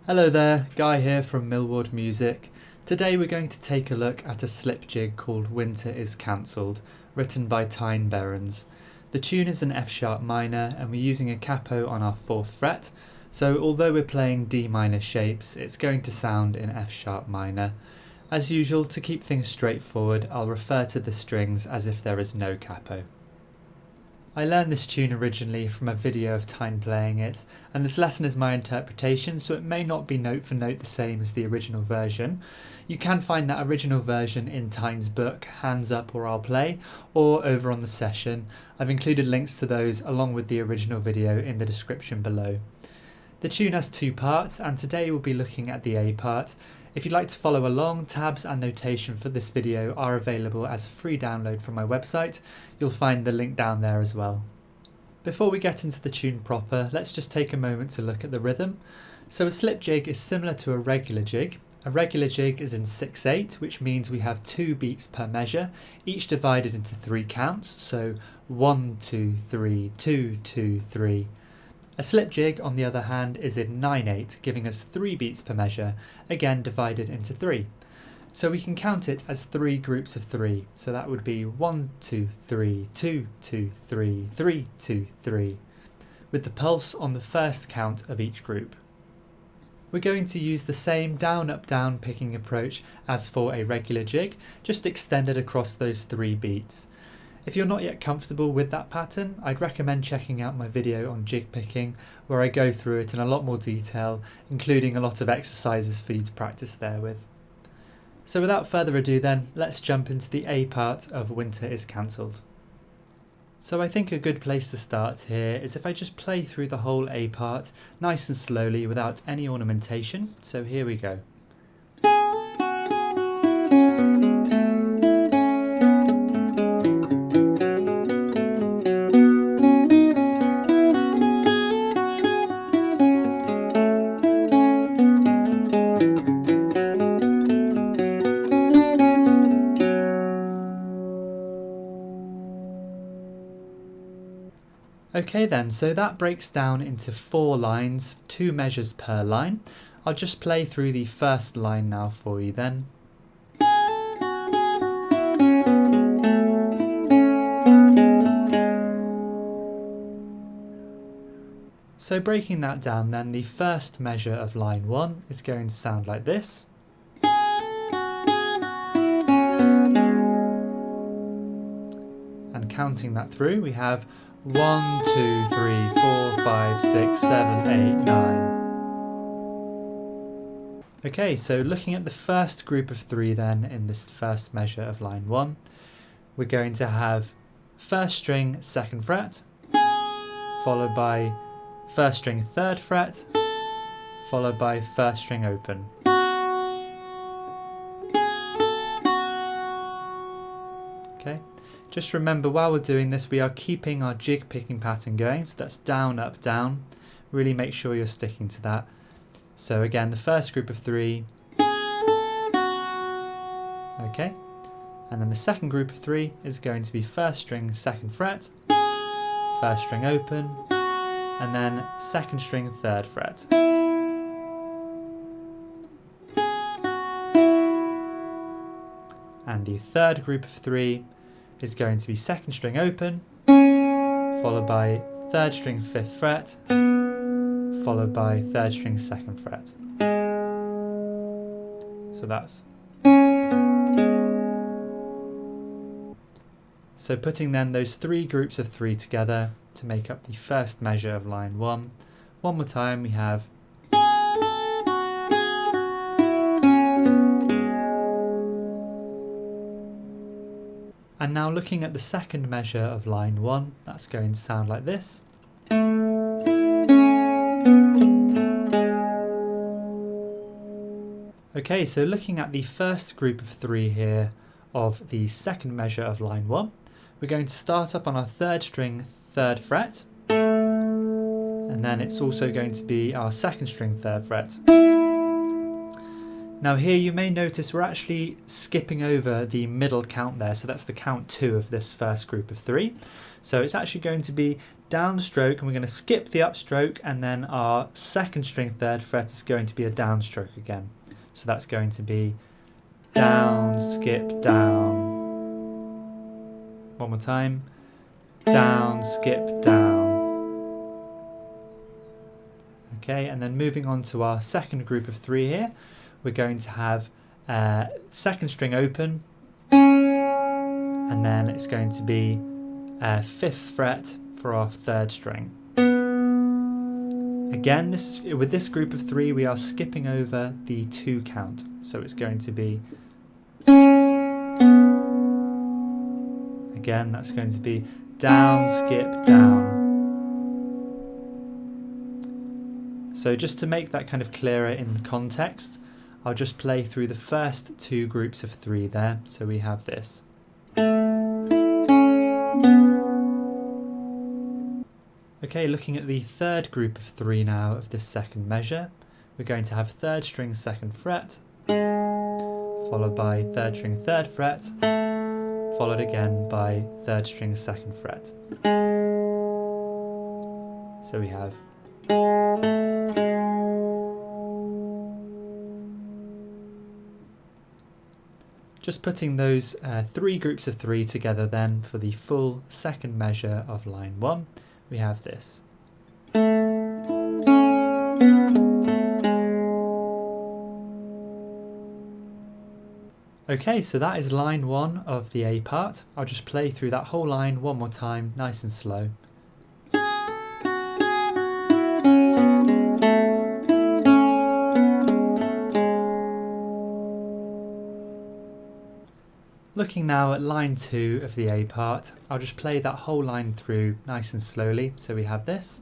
Hello there, Guy here from Millward Music. Today we're going to take a look at a slip jig called Winter is Cancelled, written by Tijn Berends. The tune is an F sharp minor and we're using a capo on our 4th fret, so although we're playing D minor shapes, it's going to sound in F sharp minor. As usual, to keep things straightforward, I'll refer to the strings as if there is no capo. I learned this tune originally from a video of Tijn playing it, and this lesson is my interpretation, so it may not be note for note the same as the original version. You can find that original version in Tijn's book, Hands Up or I'll Play, or over on the session. I've included links to those along with the original video in the description below. The tune has 2 parts, and today we'll be looking at the A part. If you'd like to follow along, tabs and notation for this video are available as a free download from my website. You'll find the link down there as well. Before we get into the tune proper, let's just take a moment to look at the rhythm. So a slip jig is similar to a regular jig. A regular jig is in 6/8, which means we have 2 beats per measure, each divided into 3 counts, so 1, 2, 3, 2, 2, 3. A slip jig, on the other hand, is in 9/8, giving us 3 beats per measure, again divided into 3. So we can count it as 3 groups of 3. So that would be 1, 2, 3, 2, 2, 3, 3, 2, 3, with the pulse on the first count of each group. We're going to use the same down up down picking approach as for a regular jig, just extended across those 3 beats. If you're not yet comfortable with that pattern, I'd recommend checking out my video on jig picking, where I go through it in a lot more detail, including a lot of exercises for you to practice there with. So without further ado then, let's jump into the A part of Winter is Cancelled. So I think a good place to start here is if I just play through the whole A part, nice and slowly without any ornamentation. So here we go. Okay then, so that breaks down into 4 lines, 2 measures per line. I'll just play through the first line now for you then. So breaking that down then, the first measure of line 1 is going to sound like this. And counting that through, we have 1, 2, 3, 4, 5, 6, 7, 8, 9. Okay, so looking at the first group of 3 then in this first measure of line 1, we're going to have first string 2nd fret, followed by first string 3rd fret, followed by first string open. Okay. Just remember, while we're doing this, we are keeping our jig picking pattern going, so that's down, up, down. Really make sure you're sticking to that. So again, the first group of 3. Okay, and then the second group of 3 is going to be first string 2nd fret, first string open, and then second string 3rd fret. And the third group of 3 is going to be second string open, followed by 3rd string 5th fret, followed by 3rd string 2nd fret. So that's. So putting then those 3 groups of 3 together to make up the first measure of line 1. One more time we have. And now looking at the second measure of line 1, that's going to sound like this. Okay, so looking at the first group of 3 here of the second measure of line 1, we're going to start up on our 3rd string 3rd fret, and then it's also going to be our 2nd string 3rd fret. Now here you may notice we're actually skipping over the middle count there, so that's the count 2 of this first group of 3. So it's actually going to be downstroke, and we're going to skip the upstroke, and then our 2nd string 3rd fret is going to be a downstroke again. So that's going to be down, skip, down. One more time. Down, skip, down. Okay, and then moving on to our second group of 3 here, we're going to have 2nd string open, and then it's going to be 5th fret for our 3rd string. Again, with this group of 3, we are skipping over the 2 count, so it's going to be. Again, that's going to be down, skip, down. So just to make that kind of clearer in the context, I'll just play through the first 2 groups of 3 there. So we have this. Okay, looking at the third group of 3 now of this second measure, we're going to have 3rd string 2nd fret, followed by 3rd string 3rd fret, followed again by 3rd string 2nd fret. So we have. Just putting those 3 groups of 3 together then for the full second measure of line 1, we have this. Okay, so that is line 1 of the A part. I'll just play through that whole line one more time, nice and slow. Looking now at line 2 of the A part, I'll just play that whole line through nice and slowly. So we have this.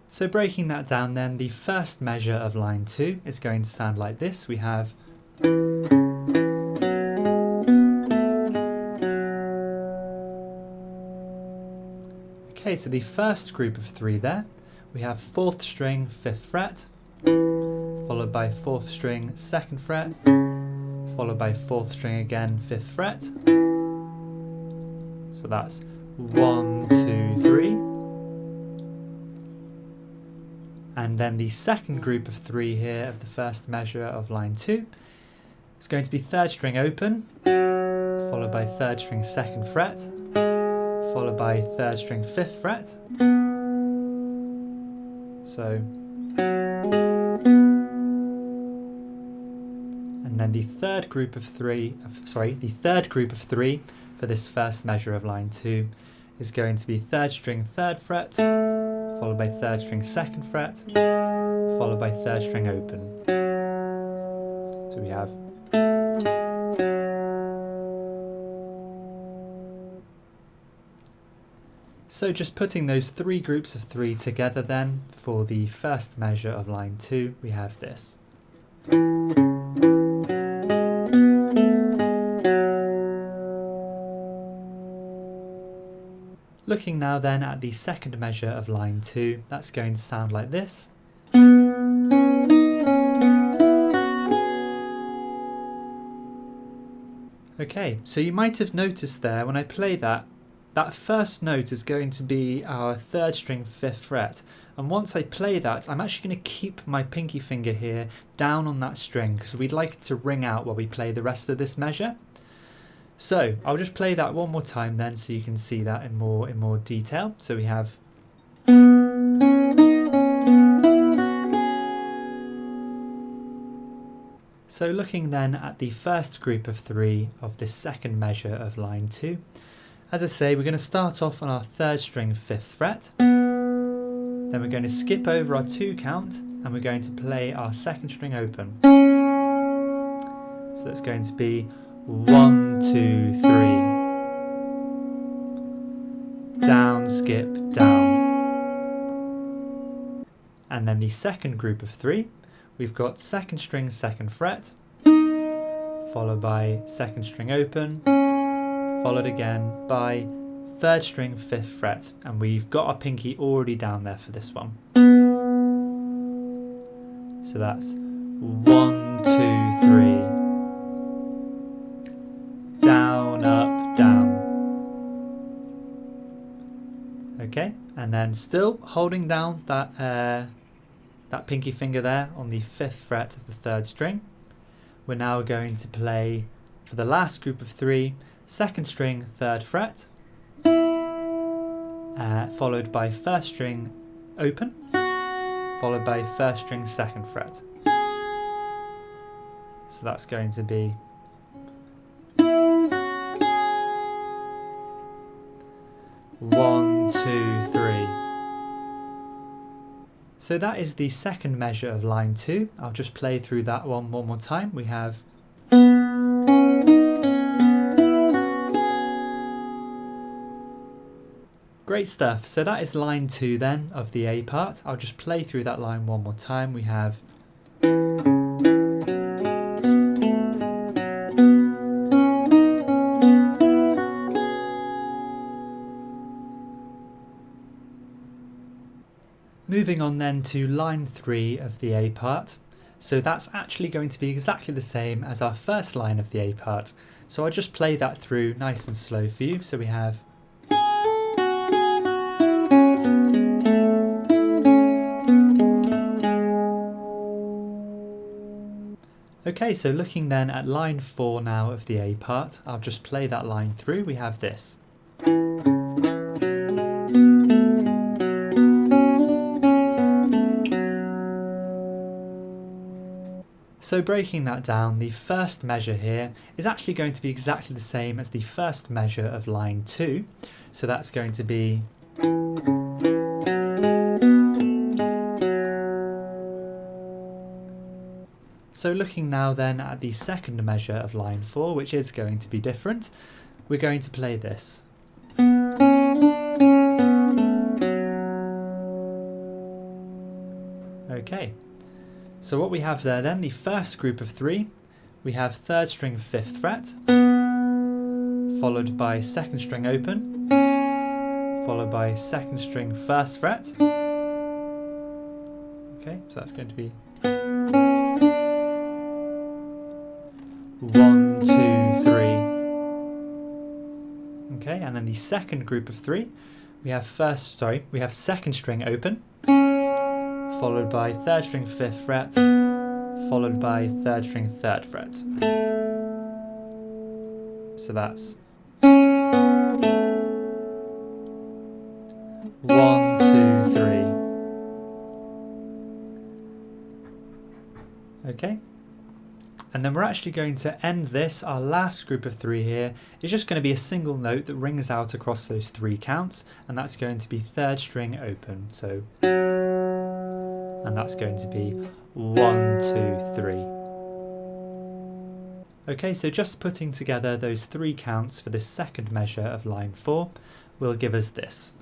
So breaking that down then, the first measure of line 2 is going to sound like this. We have. Okay, so the first group of 3 there, we have 4th string 5th fret, followed by 4th string 2nd fret, followed by 4th string again 5th fret. So that's 1, 2, 3. And then the second group of 3 here of the first measure of line 2 is going to be 3rd string open, followed by 3rd string 2nd fret, followed by 3rd string 5th fret. So, and then the third group of 3 for this first measure of line 2 is going to be 3rd string 3rd fret, followed by 3rd string 2nd fret, followed by 3rd string open. So we have. So just putting those 3 groups of 3 together then, for the first measure of line 2, we have this. Looking now then at the second measure of line 2, that's going to sound like this. Okay, so you might have noticed there when I play that, that first note is going to be our 3rd string 5th fret, and once I play that I'm actually going to keep my pinky finger here down on that string because we'd like it to ring out while we play the rest of this measure. So I'll just play that one more time then so you can see that in more detail. So we have So looking then at the first group of 3 of this second measure of line 2, as I say, we're going to start off on our 3rd string 5th fret, then we're going to skip over our 2 count and we're going to play our 2nd string open. So that's going to be 1, 2, 3, down, skip, down. And then the second group of 3, we've got 2nd string 2nd fret, followed by 2nd string open, followed again by 3rd string 5th fret, and we've got our pinky already down there for this one. So that's 1, 2, 3, down, up, down. Okay, and then still holding down that pinky finger there on the 5th fret of the 3rd string. We're now going to play, for the last group of 3, 2nd string 3rd fret, followed by 1st string open, followed by 1st string 2nd fret. So that's going to be one, two, three. So that is the second measure of line 2. I'll just play through that one more time. We have great stuff. So that is line 2 then of the A part. I'll just play through that line one more time. We have moving on then to line 3 of the A part. So that's actually going to be exactly the same as our first line of the A part. So I'll just play that through nice and slow for you. So we have okay, so looking then at line 4 now of the A part, I'll just play that line through. We have this. So breaking that down, the first measure here is actually going to be exactly the same as the first measure of line 2. So that's going to be so looking now then at the second measure of line 4, which is going to be different, we're going to play this. Okay. So what we have there then, the first group of 3, we have 3rd string 5th fret, followed by 2nd string open, followed by 2nd string 1st fret. Okay, so that's going to be 1, 2, 3. Okay, and then the second group of 3, we have 2nd string open, followed by 3rd string 5th fret, followed by 3rd string 3rd fret. So that's 1, 2, 3. Okay. And then we're actually going to end this, our last group of 3 here, is just going to be a single note that rings out across those 3 counts, and that's going to be 3rd string open. So and that's going to be 1, 2, 3. Okay, so just putting together those 3 counts for this second measure of line 4 will give us this.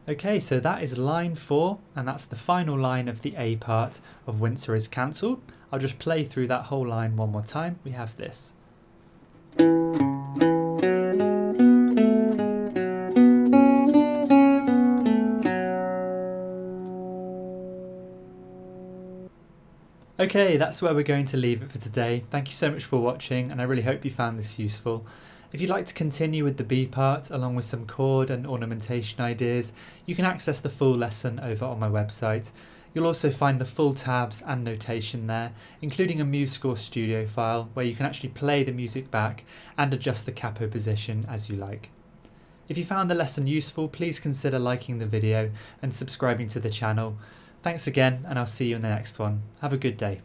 Okay, so that is line 4, and that's the final line of the A part of Winter is Cancelled. I'll just play through that whole line one more time. We have this. Okay, that's where we're going to leave it for today. Thank you so much for watching, and I really hope you found this useful. If you'd like to continue with the B part, along with some chord and ornamentation ideas, you can access the full lesson over on my website. You'll also find the full tabs and notation there, including a MuseScore Studio file where you can actually play the music back and adjust the capo position as you like. If you found the lesson useful, please consider liking the video and subscribing to the channel. Thanks again, and I'll see you in the next one. Have a good day.